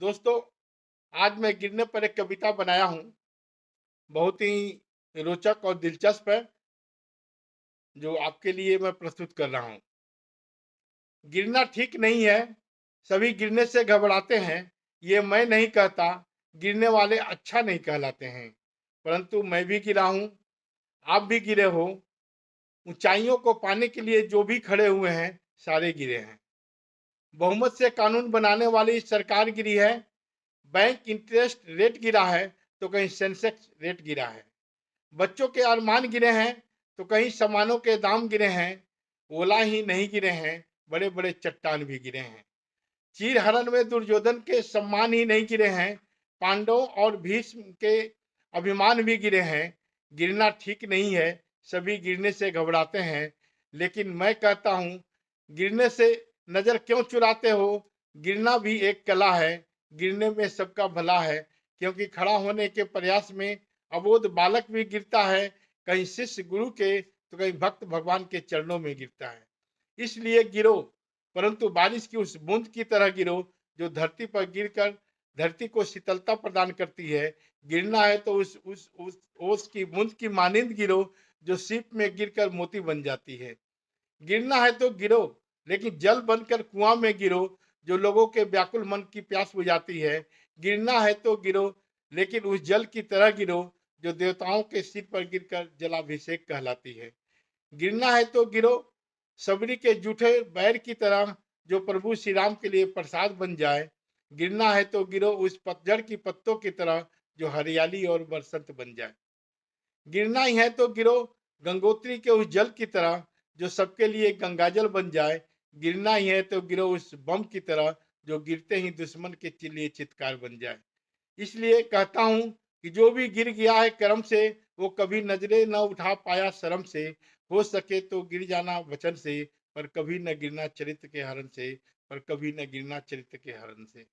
दोस्तों, आज मैं गिरने पर एक कविता बनाया हूँ। बहुत ही रोचक और दिलचस्प है, जो आपके लिए मैं प्रस्तुत कर रहा हूँ। गिरना ठीक नहीं है, सभी गिरने से घबराते हैं। ये मैं नहीं कहता, गिरने वाले अच्छा नहीं कहलाते हैं। परंतु मैं भी गिरा हूँ, आप भी गिरे हो। ऊंचाइयों को पाने के लिए जो भी खड़े हुए हैं, सारे गिरे हैं। बहुमत से कानून बनाने वाली सरकार गिरी है। बैंक इंटरेस्ट रेट गिरा है, तो कहीं सेंसेक्स रेट गिरा है। बच्चों के अरमान गिरे हैं, तो कहीं सामानों के दाम गिरे हैं। ओला ही नहीं गिरे हैं, बड़े बड़े चट्टान भी गिरे हैं। चीर हरण में दुर्योधन के सम्मान ही नहीं गिरे हैं। पांडवों और भीष्म के अभिमान भी गिरे हैं। गिरना ठीक नहीं है, सभी गिरने से घबराते हैं। लेकिन मैं कहता हूँ, गिरने से नजर क्यों चुराते हो? गिरना भी एक कला है, गिरने में सबका भला है। क्योंकि खड़ा होने के प्रयास में अबोध बालक भी गिरता है। कहीं शिष्य गुरु के, तो कहीं भक्त भगवान के चरणों में गिरता है। इसलिए गिरो, परंतु बारिश की उस बूंद की तरह गिरो, जो धरती पर गिरकर धरती को शीतलता प्रदान करती है। गिरना है तो उस ओस की बूंद की मानिंद गिरो, जो सीप में गिरकर मोती बन जाती है। गिरना है तो गिरो, लेकिन जल बनकर कुआं में गिरो, जो लोगों के व्याकुल मन की प्यास बुझाती है। गिरना है तो गिरो, लेकिन उस जल की तरह गिरो, जो देवताओं के सिर पर गिरकर जलाभिषेक कहलाती है। गिरना है तो गिरो, सबरी के जूठे बैर की तरह, जो प्रभु श्री राम के लिए प्रसाद बन जाए। गिरना है तो गिरो उस पतझड़ की पत्तों की तरह, जो हरियाली और बरसंत बन जाए। गिरना ही है तो गिरो गंगोत्री के उस जल की तरह, जो सबके लिए गंगाजल बन जाए। गिरना ही है तो गिरो उस बम की तरह, जो गिरते ही दुश्मन के लिए चित्कार बन जाए। इसलिए कहता हूं कि जो भी गिर गया है कर्म से, वो कभी नजरें न उठा पाया शर्म से। हो सके तो गिर जाना वचन से, पर कभी न गिरना चरित्र के हरण से। पर कभी न गिरना चरित्र के हरण से।